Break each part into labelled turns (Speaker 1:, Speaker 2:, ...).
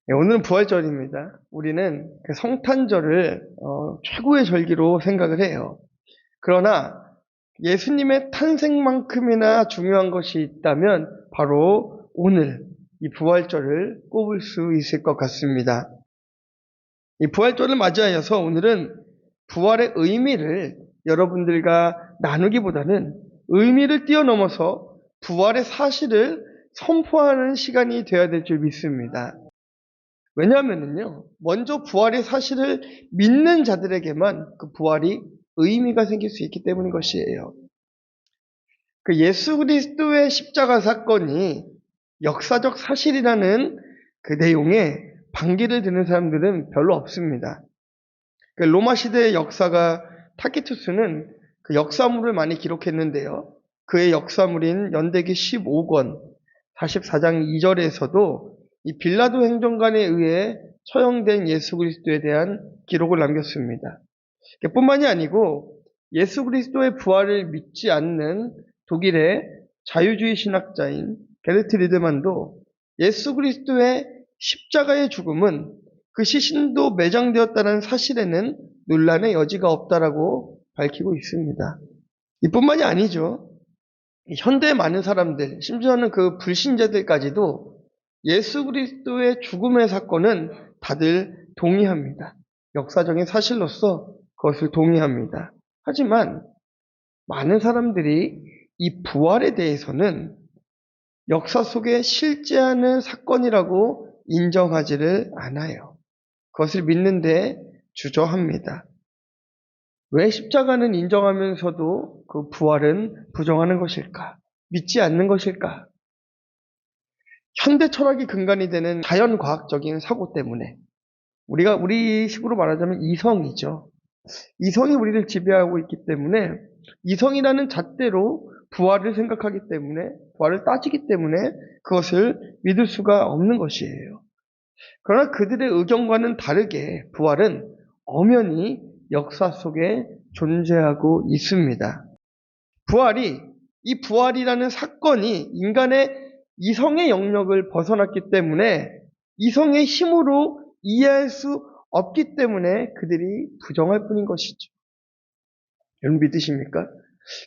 Speaker 1: 네, 오늘은 부활절입니다. 우리는 그 성탄절을 최고의 절기로 생각을 해요. 그러나 예수님의 탄생만큼이나 중요한 것이 있다면 바로 오늘 이 부활절을 꼽을 수 있을 것 같습니다. 이 부활절을 맞이하여서 오늘은 부활의 의미를 여러분들과 나누기보다는 의미를 뛰어넘어서 부활의 사실을 선포하는 시간이 되어야 될 줄 믿습니다. 왜냐하면요, 먼저 부활의 사실을 믿는 자들에게만 그 부활이 의미가 생길 수 있기 때문인 것이에요. 그 예수 그리스도의 십자가 사건이 역사적 사실이라는 그 내용에 반기를 드는 사람들은 별로 없습니다. 그 로마 시대의 역사가 타키투스는 그 역사물을 많이 기록했는데요. 그의 역사물인 연대기 15권 44장 2절에서도 이 빌라도 행정관에 의해 처형된 예수 그리스도에 대한 기록을 남겼습니다. 뿐만이 아니고 예수 그리스도의 부활을 믿지 않는 독일의 자유주의 신학자인 게르트 리드만도 예수 그리스도의 십자가의 죽음은 그 시신도 매장되었다는 사실에는 논란의 여지가 없다라고 밝히고 있습니다. 이뿐만이 아니죠. 현대의 많은 사람들, 심지어는 그 불신자들까지도 예수 그리스도의 죽음의 사건은 다들 동의합니다. 역사적인 사실로서 그것을 동의합니다. 하지만 많은 사람들이 이 부활에 대해서는 역사 속에 실제하는 사건이라고 인정하지를 않아요. 그것을 믿는데 주저합니다. 왜 십자가는 인정하면서도 그 부활은 부정하는 것일까? 믿지 않는 것일까? 현대 철학이 근간이 되는 자연과학적인 사고 때문에 우리 식으로 말하자면 이성이죠. 이성이 우리를 지배하고 있기 때문에 이성이라는 잣대로 부활을 생각하기 때문에 부활을 따지기 때문에 그것을 믿을 수가 없는 것이에요. 그러나 그들의 의견과는 다르게 부활은 엄연히 역사 속에 존재하고 있습니다. 이 부활이라는 사건이 인간의 이성의 영역을 벗어났기 때문에 이성의 힘으로 이해할 수 없기 때문에 그들이 부정할 뿐인 것이죠. 여러분 믿으십니까?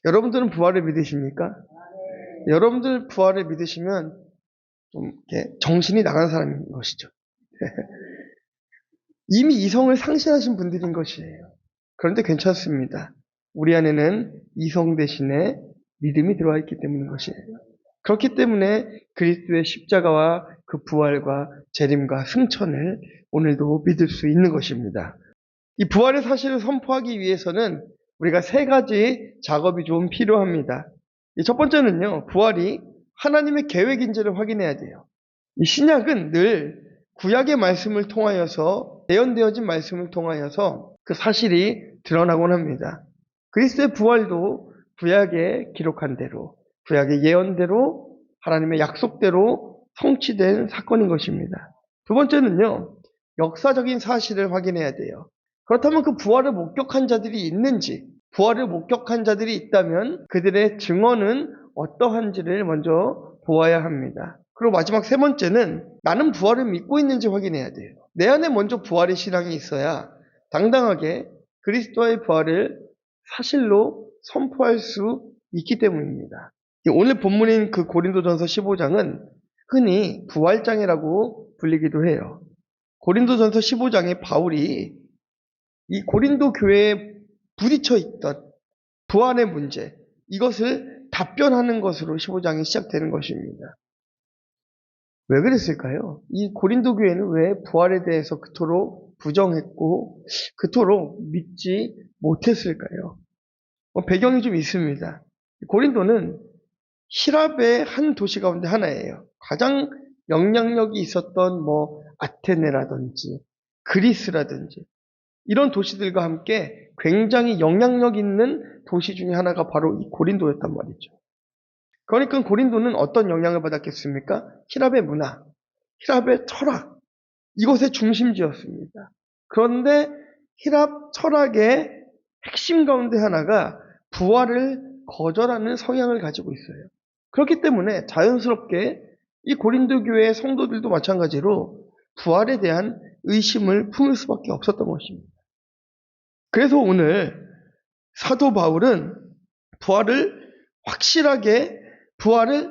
Speaker 1: 여러분들은 부활을 믿으십니까? 네. 여러분들 부활을 믿으시면 좀 이렇게 정신이 나간 사람인 것이죠. 이미 이성을 상실하신 분들인 것이에요. 그런데 괜찮습니다. 우리 안에는 이성 대신에 믿음이 들어와 있기 때문인 것이에요. 그렇기 때문에 그리스도의 십자가와 그 부활과 재림과 승천을 오늘도 믿을 수 있는 것입니다. 이 부활의 사실을 선포하기 위해서는 우리가 세 가지 작업이 좀 필요합니다. 첫 번째는요, 부활이 하나님의 계획인지를 확인해야 돼요. 이 신약은 늘 구약의 말씀을 통하여서 예언되어진 말씀을 통하여서 그 사실이 드러나곤 합니다. 그리스도의 부활도 구약에 기록한 대로 구약의 예언대로 하나님의 약속대로 성취된 사건인 것입니다. 두 번째는요, 역사적인 사실을 확인해야 돼요. 그렇다면 그 부활을 목격한 자들이 있는지, 부활을 목격한 자들이 있다면 그들의 증언은 어떠한지를 먼저 보아야 합니다. 그리고 마지막 세 번째는 나는 부활을 믿고 있는지 확인해야 돼요. 내 안에 먼저 부활의 신앙이 있어야 당당하게 그리스도의 부활을 사실로 선포할 수 있기 때문입니다. 오늘 본문인 그 고린도전서 15장은 흔히 부활장이라고 불리기도 해요. 고린도전서 15장에 바울이 이 고린도 교회에 부딪혀 있던 부활의 문제, 이것을 답변하는 것으로 15장이 시작되는 것입니다. 왜 그랬을까요? 이 고린도 교회는 왜 부활에 대해서 그토록 부정했고 그토록 믿지 못했을까요? 배경이 좀 있습니다. 고린도는 히랍의 한 도시 가운데 하나예요. 가장 영향력이 있었던 아테네라든지 그리스라든지 이런 도시들과 함께 굉장히 영향력 있는 도시 중에 하나가 바로 이 고린도였단 말이죠. 그러니까 고린도는 어떤 영향을 받았겠습니까? 히랍의 문화, 히랍의 철학, 이것의 중심지였습니다. 그런데 히랍 철학의 핵심 가운데 하나가 부활을 거절하는 성향을 가지고 있어요. 그렇기 때문에 자연스럽게 이 고린도 교회의 성도들도 마찬가지로 부활에 대한 의심을 품을 수밖에 없었던 것입니다. 그래서 오늘 사도 바울은 부활을 확실하게 부활을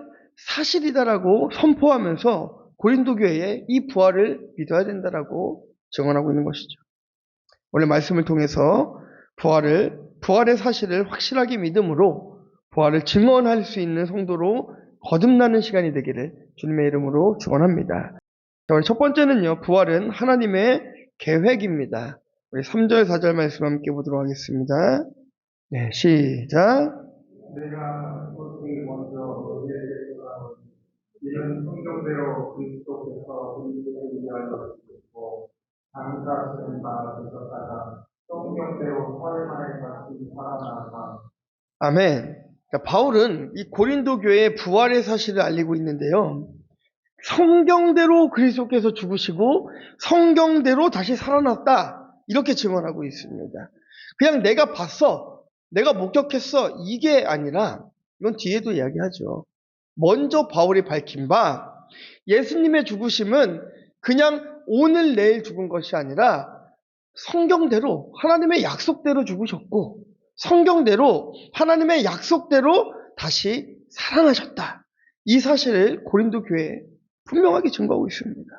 Speaker 1: 사실이다라고 선포하면서 고린도 교회에 이 부활을 믿어야 된다라고 증언하고 있는 것이죠. 오늘 말씀을 통해서 부활의 사실을 확실하게 믿음으로 부활을 증언할 수 있는 성도로 거듭나는 시간이 되기를 주님의 이름으로 축원합니다. 오늘 첫 번째는요, 부활은 하나님의 계획입니다. 우리 3절, 4절 말씀 함께 보도록 하겠습니다. 네, 시작.
Speaker 2: 내가 그것을 먼저 너희에게 전하노니 이는 성경대로 그리스도께서 우리를 위하여 죽으시고 장사하시는 바 되셨다가 성경대로 사흘만에 다시 살아나사.
Speaker 1: 아멘. 그러니까 바울은 이 고린도 교회의 부활의 사실을 알리고 있는데요. 성경대로 그리스도께서 죽으시고 성경대로 다시 살아났다. 이렇게 증언하고 있습니다. 그냥 내가 봤어, 내가 목격했어, 이게 아니라 이건 뒤에도 이야기하죠. 먼저 바울이 밝힌 바 예수님의 죽으심은 그냥 오늘 내일 죽은 것이 아니라 성경대로 하나님의 약속대로 죽으셨고 성경대로 하나님의 약속대로 다시 살아나셨다. 이 사실을 고린도 교회에 분명하게 증거하고 있습니다.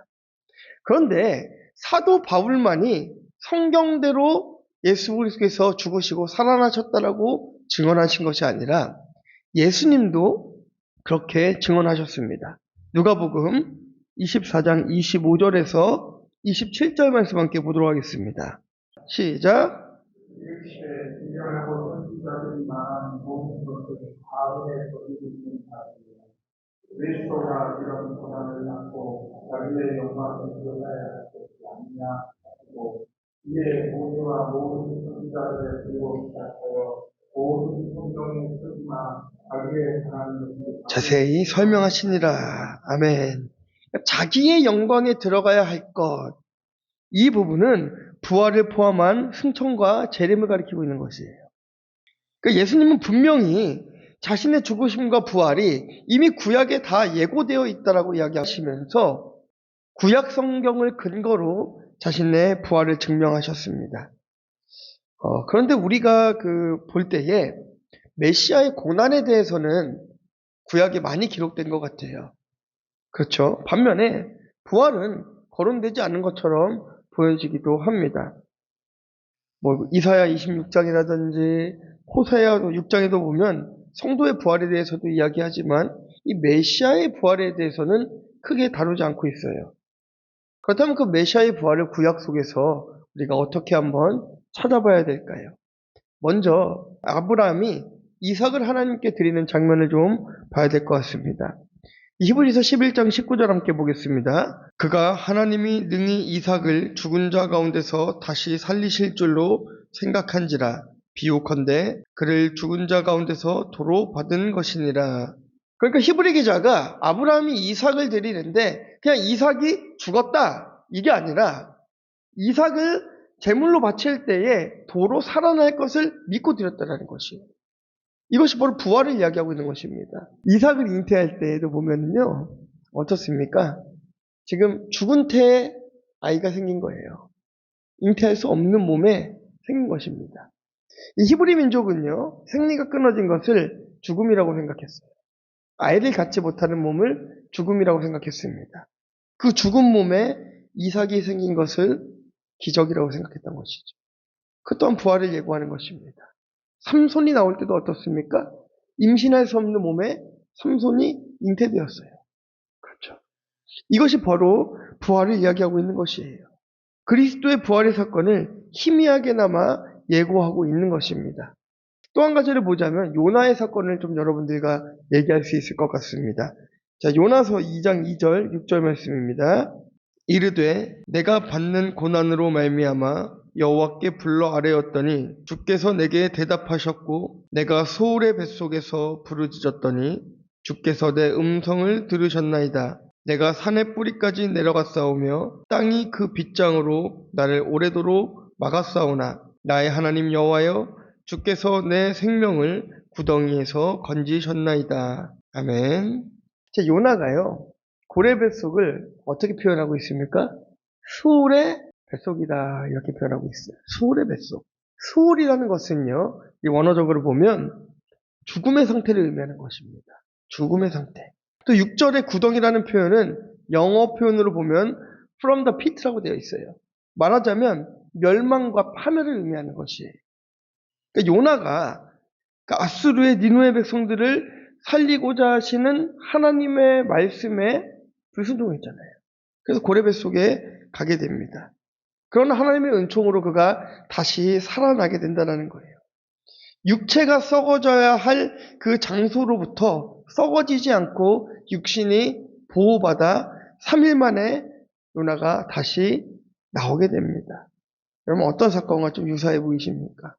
Speaker 1: 그런데 사도 바울만이 성경대로 예수 그리스도께서 죽으시고 살아나셨다라고 증언하신 것이 아니라 예수님도 그렇게 증언하셨습니다. 누가복음 24장 25절에서 27절 말씀 함께 보도록 하겠습니다. 시작.
Speaker 2: 이렇게 진정하고 선지자들이 말한 모든 것을 바울의 거기에 있는 자들이요 그리스도가 이런 고난을 받고 자기의 영광을 드러내야 할 것이 아니냐 하시고 이에 모세와 모든 선지자들의 들고 시작하여 모든 성경의 쓰기만 자기의 하나님을
Speaker 1: 자세히 설명하시니라. 아멘. 자기의 영광에 들어가야 할 것. 이 부분은 부활을 포함한 승천과 재림을 가리키고 있는 것이에요. 그러니까 예수님은 분명히 자신의 죽으심과 부활이 이미 구약에 다 예고되어 있다라고 이야기하시면서 구약 성경을 근거로 자신의 부활을 증명하셨습니다. 그런데 우리가 볼 때에 메시아의 고난에 대해서는 구약에 많이 기록된 것 같아요. 그렇죠. 반면에 부활은 거론되지 않은 것처럼 보여지기도 합니다. 이사야 26장이라든지 호세아 6장에도 보면 성도의 부활에 대해서도 이야기하지만 이 메시아의 부활에 대해서는 크게 다루지 않고 있어요. 그렇다면 그 메시아의 부활을 구약 속에서 우리가 어떻게 한번 찾아봐야 될까요? 먼저 아브라함이 이삭을 하나님께 드리는 장면을 좀 봐야 될 것 같습니다. 히브리서 11장 19절 함께 보겠습니다. 그가 하나님이 능히 이삭을 죽은 자 가운데서 다시 살리실 줄로 생각한지라 비옥컨대 그를 죽은 자 가운데서 도로 받은 것이니라. 그러니까 히브리 기자가 아브라함이 이삭을 드리는데 그냥 이삭이 죽었다 이게 아니라 이삭을 제물로 바칠 때에 도로 살아날 것을 믿고 드렸다는 것이에요. 이것이 바로 부활을 이야기하고 있는 것입니다. 이삭을 잉태할 때에도 보면요, 어떻습니까? 지금 죽은 태에 아이가 생긴 거예요. 잉태할 수 없는 몸에 생긴 것입니다. 이 히브리 민족은요, 생리가 끊어진 것을 죽음이라고 생각했어요. 아이를 갖지 못하는 몸을 죽음이라고 생각했습니다. 그 죽은 몸에 이삭이 생긴 것을 기적이라고 생각했던 것이죠. 그 또한 부활을 예고하는 것입니다. 삼손이 나올 때도 어떻습니까? 임신할 수 없는 몸에 삼손이 잉태되었어요. 그렇죠. 이것이 바로 부활을 이야기하고 있는 것이에요. 그리스도의 부활의 사건을 희미하게나마 예고하고 있는 것입니다. 또 한 가지를 보자면 요나의 사건을 좀 여러분들과 얘기할 수 있을 것 같습니다. 자, 요나서 2장 2절, 6절 말씀입니다. 이르되 내가 받는 고난으로 말미암아 여호와께 불러 아뢰었더니 주께서 내게 대답하셨고 내가 소울의 뱃속에서 부르짖었더니 주께서 내 음성을 들으셨나이다. 내가 산의 뿌리까지 내려갔사오며 땅이 그 빗장으로 나를 오래도록 막았사오나 나의 하나님 여호와여 주께서 내 생명을 구덩이에서 건지셨나이다. 아멘. 자, 요나가요 고래 뱃속을 어떻게 표현하고 있습니까? 수울의 뱃속이다 이렇게 표현하고 있어요. 수울의 뱃속. 수울이라는 것은요, 이 원어적으로 보면 죽음의 상태를 의미하는 것입니다. 죽음의 상태. 또 6절의 구덩이라는 표현은 영어 표현으로 보면 from the pit라고 되어 있어요. 말하자면 멸망과 파멸을 의미하는 것이에요. 그러니까 요나가 아수르의 니누의 백성들을 살리고자 하시는 하나님의 말씀에 불순종했잖아요. 그래서 고레 뱃속에 가게 됩니다. 그러나 하나님의 은총으로 그가 다시 살아나게 된다는 거예요. 육체가 썩어져야 할 그 장소로부터 썩어지지 않고 육신이 보호받아 3일 만에 요나가 다시 나오게 됩니다. 여러분 어떤 사건과 좀 유사해 보이십니까?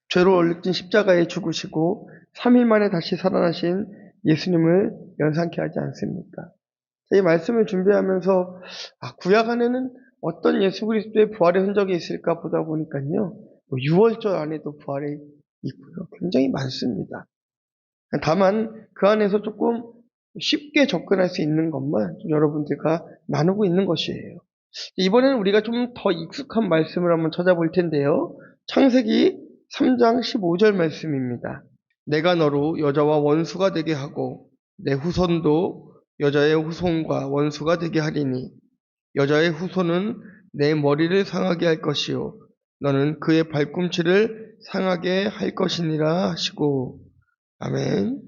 Speaker 1: 죄로 얼룩진 십자가에 죽으시고 3일 만에 다시 살아나신 예수님을 연상케 하지 않습니까? 이 말씀을 준비하면서 구약 안에는 어떤 예수 그리스도의 부활의 흔적이 있을까 보다 보니까요. 6월절 안에도 부활이 있고요. 굉장히 많습니다. 다만 그 안에서 조금 쉽게 접근할 수 있는 것만 좀 여러분들과 나누고 있는 것이에요. 이번에는 우리가 좀 더 익숙한 말씀을 한번 찾아볼 텐데요. 창세기 3장 15절 말씀입니다. 내가 너로 여자와 원수가 되게 하고 내 후손도 여자의 후손과 원수가 되게 하리니 여자의 후손은 내 머리를 상하게 할 것이요 너는 그의 발꿈치를 상하게 할 것이니라 하시고 아멘.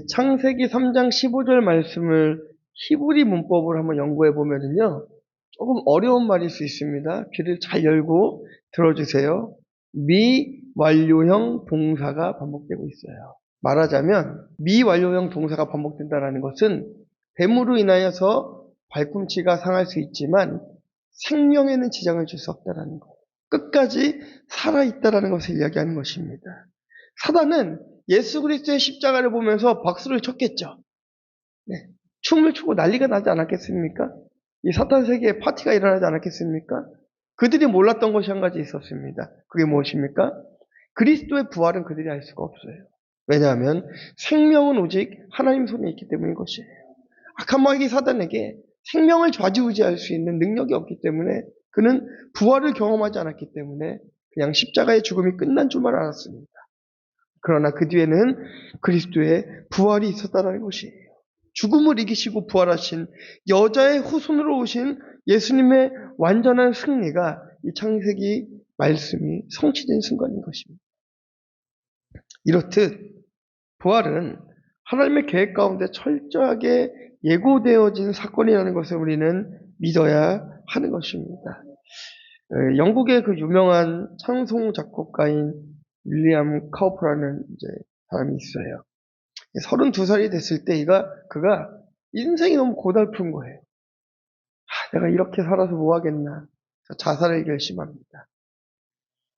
Speaker 1: 창세기 3장 15절 말씀을 히브리 문법을 한번 연구해 보면은요. 조금 어려운 말일 수 있습니다. 귀를 잘 열고 들어주세요. 미완료형 동사가 반복되고 있어요. 말하자면 미완료형 동사가 반복된다는 것은 뱀으로 인하여서 발꿈치가 상할 수 있지만 생명에는 지장을 줄 수 없다는 것. 끝까지 살아있다는 것을 이야기하는 것입니다. 사단은 예수 그리스도의 십자가를 보면서 박수를 쳤겠죠. 네. 춤을 추고 난리가 나지 않았겠습니까? 이 사탄 세계에 파티가 일어나지 않았겠습니까? 그들이 몰랐던 것이 한 가지 있었습니다. 그게 무엇입니까? 그리스도의 부활은 그들이 알 수가 없어요. 왜냐하면 생명은 오직 하나님 손에 있기 때문인 것이에요. 악한 마귀 사단에게 생명을 좌지우지할 수 있는 능력이 없기 때문에 그는 부활을 경험하지 않았기 때문에 그냥 십자가의 죽음이 끝난 줄만 알았습니다. 그러나 그 뒤에는 그리스도의 부활이 있었다는 것이에요. 죽음을 이기시고 부활하신 여자의 후손으로 오신 예수님의 완전한 승리가 이 창세기 말씀이 성취된 순간인 것입니다. 이렇듯 부활은 하나님의 계획 가운데 철저하게 예고되어진 사건이라는 것을 우리는 믿어야 하는 것입니다. 영국의 그 유명한 찬송 작곡가인 윌리엄 카우프라는 사람이 있어요. 32살이 됐을 때 그가 인생이 너무 고달픈 거예요. 내가 이렇게 살아서 뭐 하겠나. 자살을 결심합니다.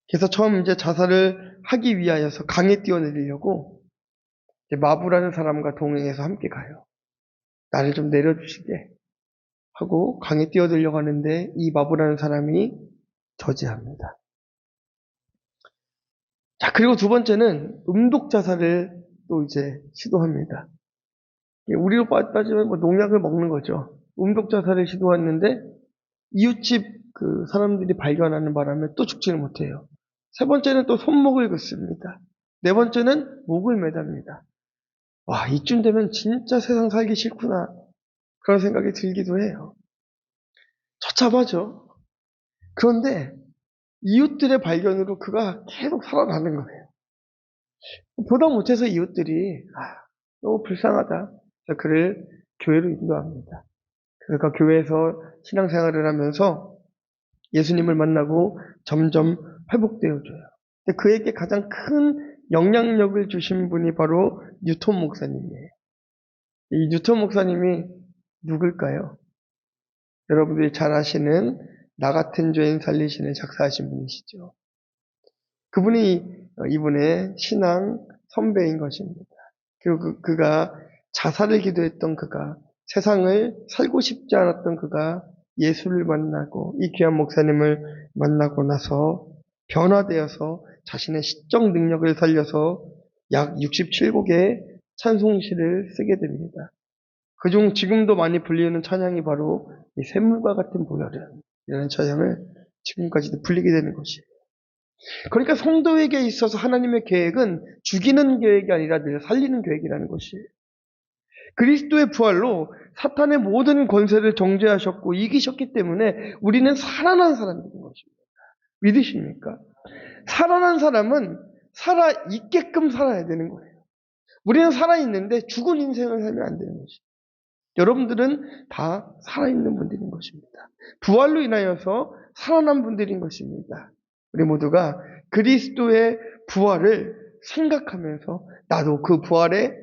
Speaker 1: 그래서 처음 자살을 하기 위하여서 강에 뛰어내리려고 마부라는 사람과 동행해서 함께 가요. 나를 좀 내려주시게 하고 강에 뛰어들려고 하는데 이 마부라는 사람이 저지합니다. 자, 그리고 두 번째는 음독 자살을 또 시도합니다. 우리로 따지면 농약을 먹는 거죠. 음독 자살을 시도했는데 이웃집 그 사람들이 발견하는 바람에 또 죽지를 못해요. 세 번째는 또 손목을 긋습니다. 네 번째는 목을 매답니다. 와, 이쯤 되면 진짜 세상 살기 싫구나. 그런 생각이 들기도 해요. 처참하죠. 그런데 이웃들의 발견으로 그가 계속 살아나는 거예요. 보다 못해서 이웃들이 너무 불쌍하다. 그래서 그를 교회로 인도합니다. 그가 교회에서 신앙생활을 하면서 예수님을 만나고 점점 회복되어져요. 그에게 가장 큰 영향력을 주신 분이 바로 뉴턴 목사님이에요. 이 뉴턴 목사님이 누굴까요? 여러분들이 잘 아시는 나 같은 죄인 살리신을 작사하신 분이시죠. 그분이 이분의 신앙 선배인 것입니다. 그리고 그가 자살을 기도했던 그가 세상을 살고 싶지 않았던 그가 예수를 만나고 이 귀한 목사님을 만나고 나서 변화되어서 자신의 시적 능력을 살려서 약 67곡의 찬송시를 쓰게 됩니다. 그중 지금도 많이 불리는 찬양이 바로 이 샘물과 같은 보혈이라는 찬양을 지금까지도 불리게 되는 것이에요. 그러니까 성도에게 있어서 하나님의 계획은 죽이는 계획이 아니라 늘 살리는 계획이라는 것이에요. 그리스도의 부활로 사탄의 모든 권세를 정죄하셨고 이기셨기 때문에 우리는 살아난 사람인 것입니다. 믿으십니까? 살아난 사람은 살아있게끔 살아야 되는 거예요. 우리는 살아있는데 죽은 인생을 살면 안 되는 것이에요. 여러분들은 다 살아있는 분들인 것입니다. 부활로 인하여서 살아난 분들인 것입니다. 우리 모두가 그리스도의 부활을 생각하면서 나도 그 부활에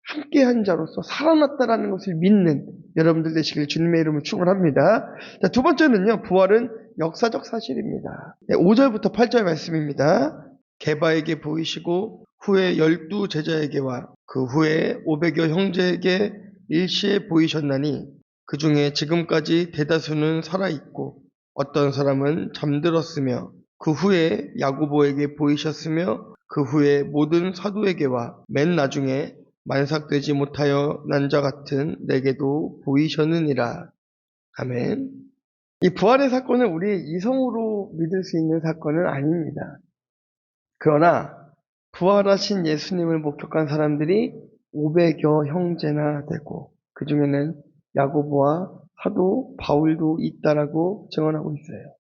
Speaker 1: 함께한 자로서 살아났다라는 것을 믿는 여러분들 되시길 주님의 이름으로 축원합니다. 자, 두 번째는요. 부활은 역사적 사실입니다. 5절부터 8절 말씀입니다. 게바에게 보이시고 후에 12 제자에게와 그 후에 500여 형제에게 일시에 보이셨나니 그 중에 지금까지 대다수는 살아있고 어떤 사람은 잠들었으며 그 후에 야고보에게 보이셨으며 그 후에 모든 사도에게와 맨 나중에 만삭되지 못하여 난 자 같은 내게도 보이셨느니라. 아멘. 이 부활의 사건은 우리의 이성으로 믿을 수 있는 사건은 아닙니다. 그러나 부활하신 예수님을 목격한 사람들이 500여 형제나 되고 그 중에는 야고보와 사도 바울도 있다라고 증언하고 있어요.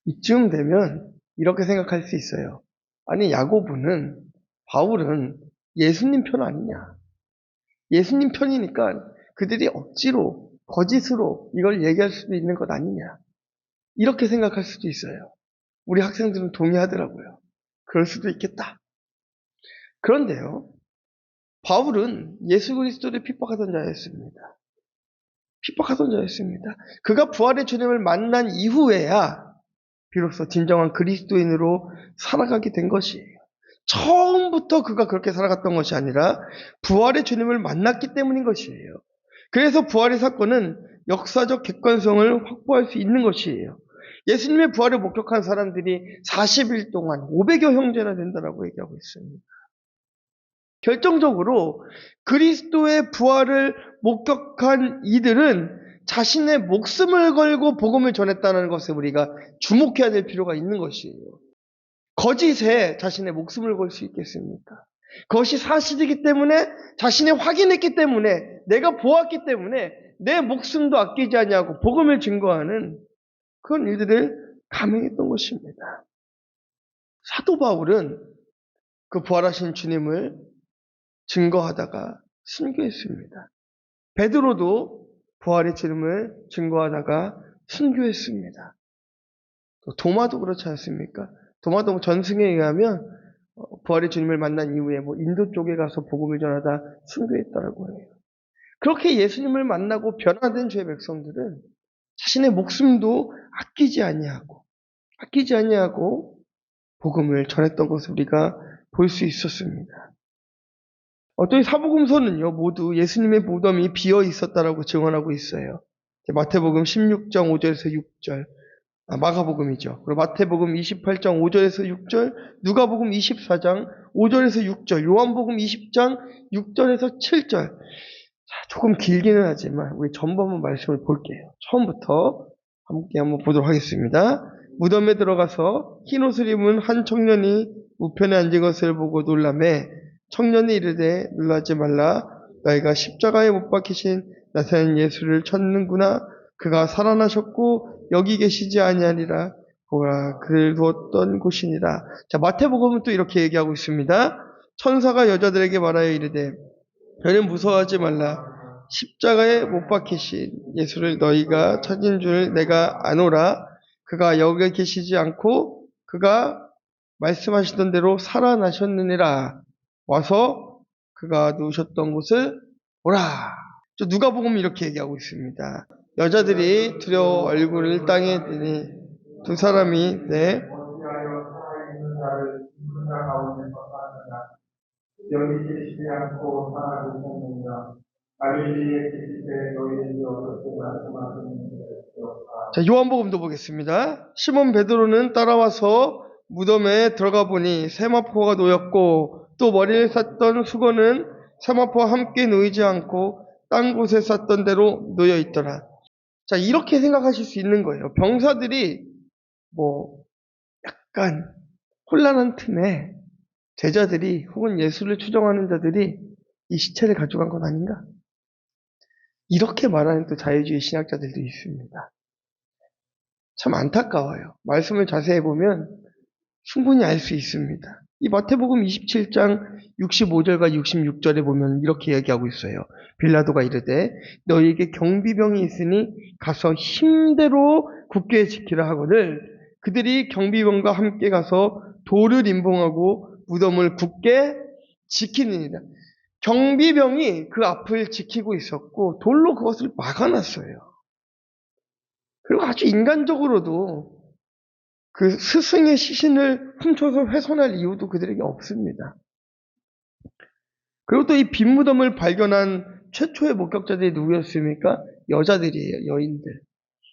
Speaker 1: 이쯤 되면 이렇게 생각할 수 있어요. 아니 야고보는 바울은 예수님 편 아니냐. 예수님 편이니까 그들이 억지로 거짓으로 이걸 얘기할 수도 있는 것 아니냐. 이렇게 생각할 수도 있어요. 우리 학생들은 동의하더라고요. 그럴 수도 있겠다. 그런데요. 바울은 예수 그리스도를 핍박하던 자였습니다. 핍박하던 자였습니다. 그가 부활의 주님을 만난 이후에야 비로소 진정한 그리스도인으로 살아가게 된 것이에요. 처음부터 그가 그렇게 살아갔던 것이 아니라 부활의 주님을 만났기 때문인 것이에요. 그래서 부활의 사건은 역사적 객관성을 확보할 수 있는 것이에요. 예수님의 부활을 목격한 사람들이 40일 동안 500여 형제나 된다라고 얘기하고 있습니다. 결정적으로 그리스도의 부활을 목격한 이들은 자신의 목숨을 걸고 복음을 전했다는 것에 우리가 주목해야 될 필요가 있는 것이에요. 거짓에 자신의 목숨을 걸 수 있겠습니까? 그것이 사실이기 때문에 자신이 확인했기 때문에 내가 보았기 때문에 내 목숨도 아끼지 않냐고 복음을 증거하는 그런 일들을 감행했던 것입니다. 사도 바울은 그 부활하신 주님을 증거하다가 순교했습니다. 베드로도 부활의 주님을 증거하다가 순교했습니다. 도마도 그렇지 않습니까? 도마도 전승에 의하면 부활의 주님을 만난 이후에 인도 쪽에 가서 복음을 전하다 순교했다라고 해요. 그렇게 예수님을 만나고 변화된 주의 백성들은 자신의 목숨도 아끼지 아니하고 복음을 전했던 것을 우리가 볼 수 있었습니다. 또 이 사복음서는요, 모두 예수님의 무덤이 비어 있었다라고 증언하고 있어요. 마태복음 16장 5절에서 6절, 마가복음이죠. 그리고 마태복음 28장 5절에서 6절, 누가복음 24장 5절에서 6절, 요한복음 20장 6절에서 7절. 조금 길기는 하지만 우리 전부 말씀을 볼게요. 처음부터 함께 한번 보도록 하겠습니다. 무덤에 들어가서 흰 옷을 입은 한 청년이 우편에 앉은 것을 보고 놀라매 청년이 이르되 놀라지 말라. 너희가 십자가에 못 박히신 나사렛 예수를 찾는구나. 그가 살아나셨고 여기 계시지 아니하니라. 보라 그를 두었던 곳이니라. 자, 마태복음은 또 이렇게 얘기하고 있습니다. 천사가 여자들에게 말하여 이르되 너희는 무서워하지 말라. 십자가에 못 박히신 예수를 너희가 찾은 줄 내가 아노라. 그가 여기 계시지 않고 그가 말씀하시던 대로 살아나셨느니라. 와서 그가 누우셨던 곳을 보라. 누가복음 이렇게 얘기하고 있습니다. 여자들이 두려워 얼굴을 땅에 드니 두 사람이
Speaker 2: 여기 계시지 않고 살아계셨느니라. 갈릴리에 계실 때 너희들이 어떻게 말씀하셨는지.
Speaker 1: 자, 요한복음도 보겠습니다. 시몬 베드로는 따라와서 무덤에 들어가 보니 세마포가 놓였고 또 머리를 쌌던 수건은 세마포와 함께 놓이지 않고 딴 곳에 쌌던 대로 놓여 있더라. 자, 이렇게 생각하실 수 있는 거예요. 병사들이 뭐 약간 혼란한 틈에 제자들이 혹은 예수를 추종하는 자들이 이 시체를 가져간 건 아닌가? 이렇게 말하는 또 자유주의 신학자들도 있습니다. 참 안타까워요. 말씀을 자세히 보면 충분히 알 수 있습니다. 이 마태복음 27장 65절과 66절에 보면 이렇게 얘기하고 있어요. 빌라도가 이르되 너희에게 경비병이 있으니 가서 힘대로 굳게 지키라 하거늘 그들이 경비병과 함께 가서 돌을 임봉하고 무덤을 굳게 지키느니라. 경비병이 그 앞을 지키고 있었고 돌로 그것을 막아놨어요. 그리고 아주 인간적으로도 그 스승의 시신을 훔쳐서 훼손할 이유도 그들에게 없습니다. 그리고 또 이 빈 무덤을 발견한 최초의 목격자들이 누구였습니까? 여자들이에요, 여인들.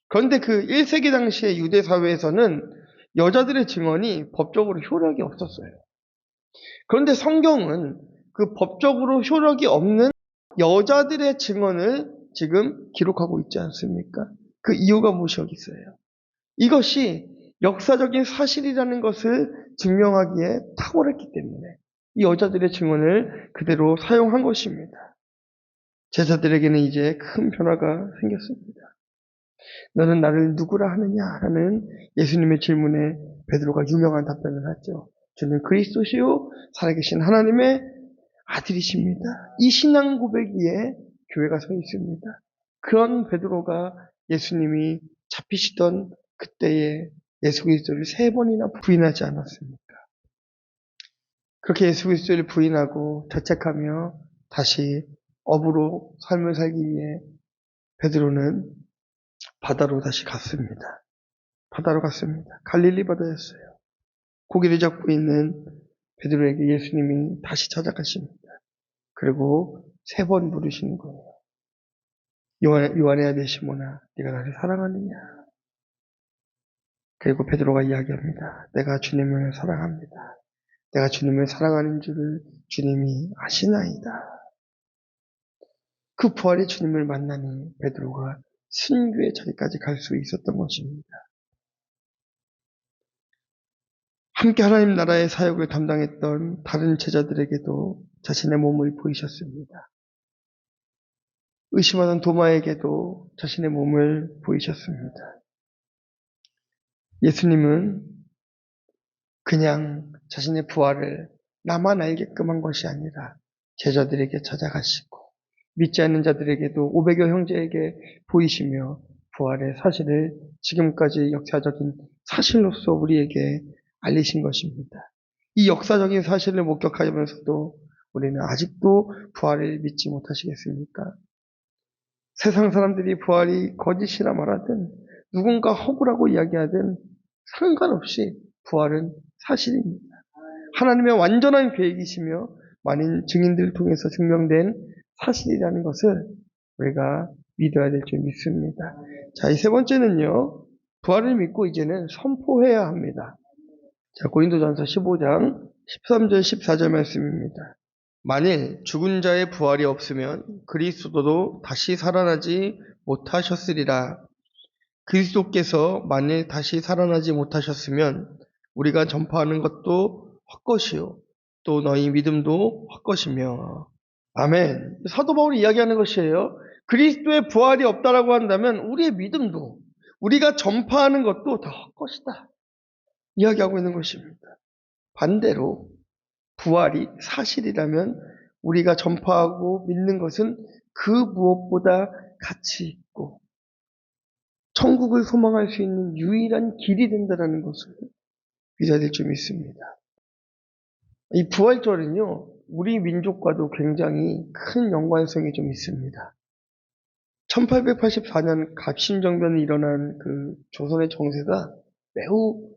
Speaker 1: 그런데 그 1세기 당시의 유대 사회에서는 여자들의 증언이 법적으로 효력이 없었어요. 그런데 성경은 그 법적으로 효력이 없는 여자들의 증언을 지금 기록하고 있지 않습니까? 그 이유가 무엇이겠어요? 이것이 역사적인 사실이라는 것을 증명하기에 탁월했기 때문에 이 여자들의 증언을 그대로 사용한 것입니다. 제자들에게는 이제 큰 변화가 생겼습니다. 너는 나를 누구라 하느냐라는 예수님의 질문에 베드로가 유명한 답변을 하죠. 저는 그리스도시요 살아계신 하나님의 아들이십니다. 이 신앙 고백 위에 교회가 서 있습니다. 그런 베드로가 예수님이 잡히시던 그때에 예수 그리스도를 3번이나 부인하지 않았습니까? 그렇게 예수 그리스도를 부인하고 자책하며 다시 업으로 삶을 살기 위해 베드로는 바다로 다시 갔습니다. 바다로 갔습니다. 갈릴리 바다였어요. 고기를 잡고 있는 베드로에게 예수님이 다시 찾아가십니다. 그리고 3번 부르시는 거예요. 요한의 아들 시몬아, 네가 나를 사랑하느냐? 그리고 베드로가 이야기합니다. 내가 주님을 사랑합니다. 내가 주님을 사랑하는 줄을 주님이 아시나이다. 그 부활의 주님을 만나니 베드로가 순교의 자리까지 갈 수 있었던 것입니다. 함께 하나님 나라의 사역을 담당했던 다른 제자들에게도 자신의 몸을 보이셨습니다. 의심하는 도마에게도 자신의 몸을 보이셨습니다. 예수님은 그냥 자신의 부활을 나만 알게끔 한 것이 아니라 제자들에게 찾아가시고 믿지 않는 자들에게도 500여 형제에게 보이시며 부활의 사실을 지금까지 역사적인 사실로서 우리에게 알리신 것입니다. 이 역사적인 사실을 목격하면서도 우리는 아직도 부활을 믿지 못하시겠습니까? 세상 사람들이 부활이 거짓이라 말하든 누군가 허구라고 이야기하든 상관없이 부활은 사실입니다. 하나님의 완전한 계획이시며 많은 증인들을 통해서 증명된 사실이라는 것을 우리가 믿어야 될 줄 믿습니다. 자, 이 3번째는요. 부활을 믿고 이제는 선포해야 합니다. 자, 고린도전서 15장 13절 14절 말씀입니다. 만일 죽은 자의 부활이 없으면 그리스도도 다시 살아나지 못하셨으리라. 그리스도께서 만일 다시 살아나지 못하셨으면 우리가 전파하는 것도 헛것이요 또 너희 믿음도 헛것이며. 아멘. 사도 바울이 이야기하는 것이에요. 그리스도의 부활이 없다라고 한다면 우리의 믿음도 우리가 전파하는 것도 다 헛것이다 이야기하고 있는 것입니다. 반대로 부활이 사실이라면 우리가 전파하고 믿는 것은 그 무엇보다 가치 있고 천국을 소망할 수 있는 유일한 길이 된다는 것을 믿어야 될 줄 믿습니다. 이 부활절은요, 우리 민족과도 굉장히 큰 연관성이 좀 있습니다. 1884년 갑신정변이 일어난 그 조선의 정세가 매우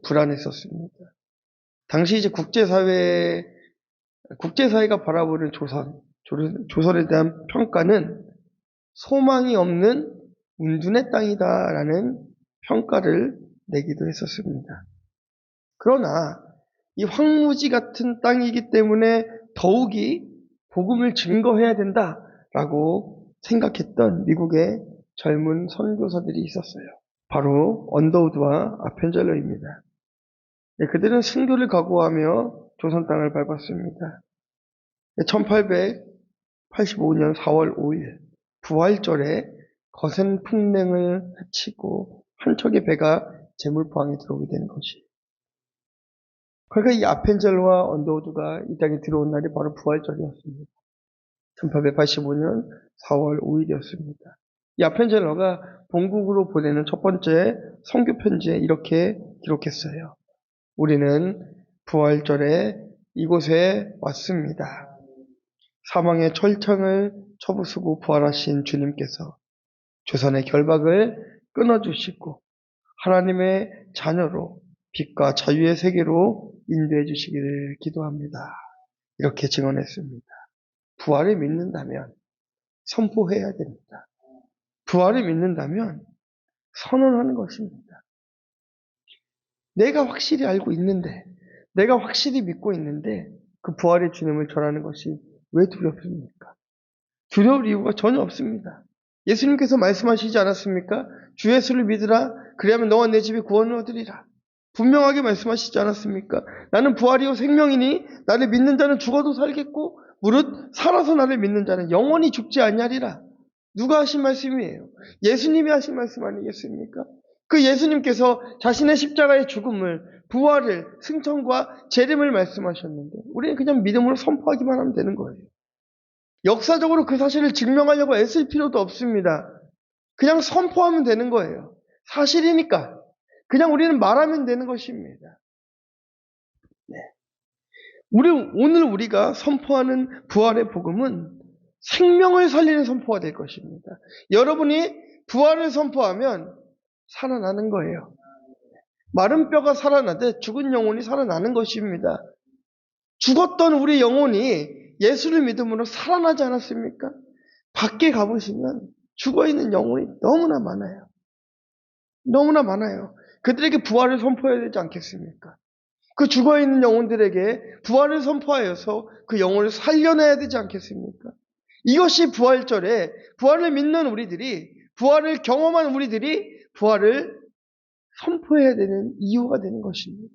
Speaker 1: 불안했었습니다. 당시 이제 국제사회가 바라보는 조선에 대한 평가는 소망이 없는 운둔의 땅이다라는 평가를 내기도 했었습니다. 그러나 이 황무지 같은 땅이기 때문에 더욱이 복음을 증거해야 된다라고 생각했던 미국의 젊은 선교사들이 있었어요. 바로 언더우드와 아펜젤러입니다. 네, 그들은 순교를 각오하며 조선 땅을 밟았습니다. 1885년 4월 5일 부활절에 거센 풍랑을 헤치고 한 척의 배가 제물포항에 들어오게 되는 것이. 그러니까 이 아펜젤러와 언더우드가 이 땅에 들어온 날이 바로 부활절이었습니다. 1885년 4월 5일이었습니다. 이 아펜젤러가 본국으로 보내는 첫 번째 선교 편지에 이렇게 기록했어요. 우리는 부활절에 이곳에 왔습니다. 사망의 철창을 쳐부수고 부활하신 주님께서 조선의 결박을 끊어주시고 하나님의 자녀로 빛과 자유의 세계로 인도해 주시기를 기도합니다. 이렇게 증언했습니다. 부활을 믿는다면 선포해야 됩니다. 부활을 믿는다면 선언하는 것입니다. 내가 확실히 알고 있는데, 내가 확실히 믿고 있는데 그 부활의 주님을 전하는 것이 왜 두렵습니까? 두려울 이유가 전혀 없습니다. 예수님께서 말씀하시지 않았습니까? 주 예수를 믿으라. 그리하면 너와 내 집에 구원을 얻으리라. 분명하게 말씀하시지 않았습니까? 나는 부활이요 생명이니 나를 믿는 자는 죽어도 살겠고 무릇 살아서 나를 믿는 자는 영원히 죽지 아니하리라. 누가 하신 말씀이에요? 예수님이 하신 말씀 아니겠습니까? 그 예수님께서 자신의 십자가의 죽음을, 부활을, 승천과 재림을 말씀하셨는데 우리는 그냥 믿음으로 선포하기만 하면 되는 거예요. 역사적으로 그 사실을 증명하려고 애쓸 필요도 없습니다. 그냥 선포하면 되는 거예요. 사실이니까. 그냥 우리는 말하면 되는 것입니다. 네. 오늘 우리가 선포하는 부활의 복음은 생명을 살리는 선포가 될 것입니다. 여러분이 부활을 선포하면 살아나는 거예요. 마른 뼈가 살아나듯 죽은 영혼이 살아나는 것입니다. 죽었던 우리 영혼이 예수를 믿음으로 살아나지 않았습니까? 밖에 가보시면 죽어있는 영혼이 너무나 많아요. 너무나 많아요. 그들에게 부활을 선포해야 되지 않겠습니까? 그 죽어있는 영혼들에게 부활을 선포하여서 그 영혼을 살려내야 되지 않겠습니까? 이것이 부활절에 부활을 믿는 우리들이, 부활을 경험한 우리들이 부활을 선포해야 되는 이유가 되는 것입니다.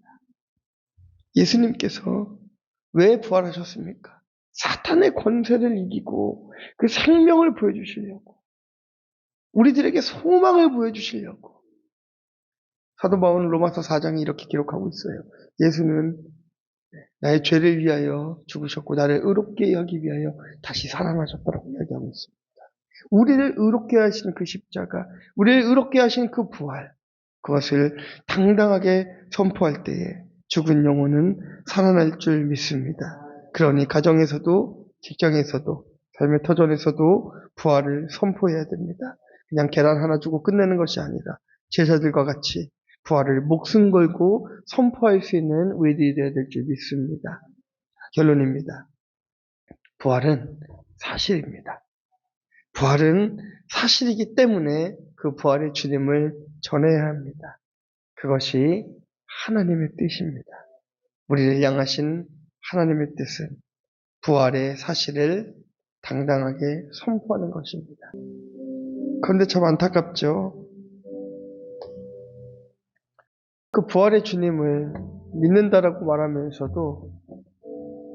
Speaker 1: 예수님께서 왜 부활하셨습니까? 사탄의 권세를 이기고 그 생명을 보여주시려고, 우리들에게 소망을 보여주시려고. 사도 바울은 로마서 4장에 이렇게 기록하고 있어요. 예수는 나의 죄를 위하여 죽으셨고 나를 의롭게 하기 위하여 다시 살아나셨다라고 이야기하고 있습니다. 우리를 의롭게 하신 그 십자가, 우리를 의롭게 하신 그 부활, 그것을 당당하게 선포할 때에 죽은 영혼은 살아날 줄 믿습니다. 그러니 가정에서도 직장에서도 삶의 터전에서도 부활을 선포해야 됩니다. 그냥 계란 하나 주고 끝내는 것이 아니라 제자들과 같이 부활을 목숨 걸고 선포할 수 있는 우리들이 되어야 될 줄 믿습니다. 결론입니다. 부활은 사실입니다. 부활은 사실이기 때문에 그 부활의 주님을 전해야 합니다. 그것이 하나님의 뜻입니다. 우리를 향하신 하나님의 뜻은 부활의 사실을 당당하게 선포하는 것입니다. 그런데 참 안타깝죠. 그 부활의 주님을 믿는다라고 말하면서도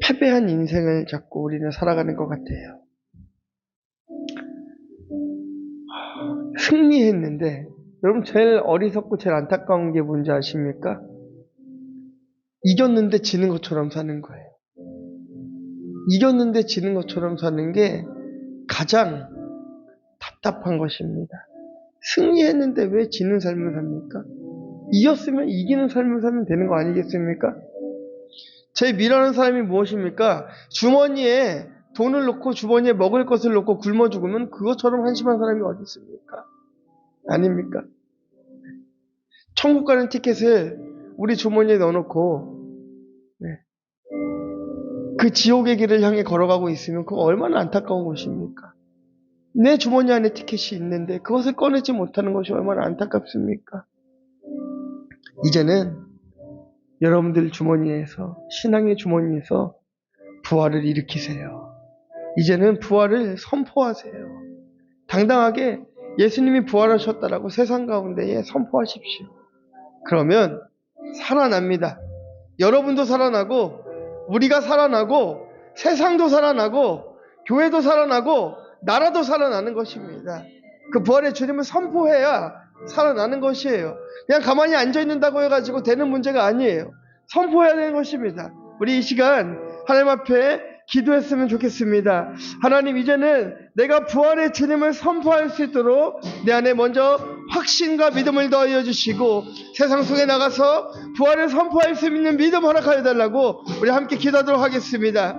Speaker 1: 패배한 인생을 자꾸 우리는 살아가는 것 같아요. 승리했는데, 여러분 제일 어리석고 제일 안타까운 게 뭔지 아십니까? 이겼는데 지는 것처럼 사는 거예요. 이겼는데 지는 것처럼 사는 게 가장 답답한 것입니다. 승리했는데 왜 지는 삶을 삽니까? 이겼으면 이기는 삶을 살면 되는 거 아니겠습니까? 제 미라는 사람이 무엇입니까? 주머니에 돈을 넣고 주머니에 먹을 것을 넣고 굶어 죽으면 그것처럼 한심한 사람이 어디 있습니까? 아닙니까? 천국 가는 티켓을 우리 주머니에 넣어놓고 그 지옥의 길을 향해 걸어가고 있으면 그거 얼마나 안타까운 것입니까? 내 주머니 안에 티켓이 있는데 그것을 꺼내지 못하는 것이 얼마나 안타깝습니까? 이제는 여러분들 주머니에서, 신앙의 주머니에서 부활을 일으키세요. 이제는 부활을 선포하세요. 당당하게 예수님이 부활하셨다라고 세상 가운데에 선포하십시오. 그러면 살아납니다. 여러분도 살아나고 우리가 살아나고 세상도 살아나고 교회도 살아나고 나라도 살아나는 것입니다. 그 부활의 주님을 선포해야 살아나는 것이에요. 그냥 가만히 앉아있는다고 해가지고 되는 문제가 아니에요. 선포해야 되는 것입니다. 우리 이 시간 하나님 앞에 기도했으면 좋겠습니다. 하나님, 이제는 내가 부활의 주님을 선포할 수 있도록 내 안에 먼저 확신과 믿음을 더하여 주시고 세상 속에 나가서 부활을 선포할 수 있는 믿음 허락하여 달라고 우리 함께 기도하도록 하겠습니다.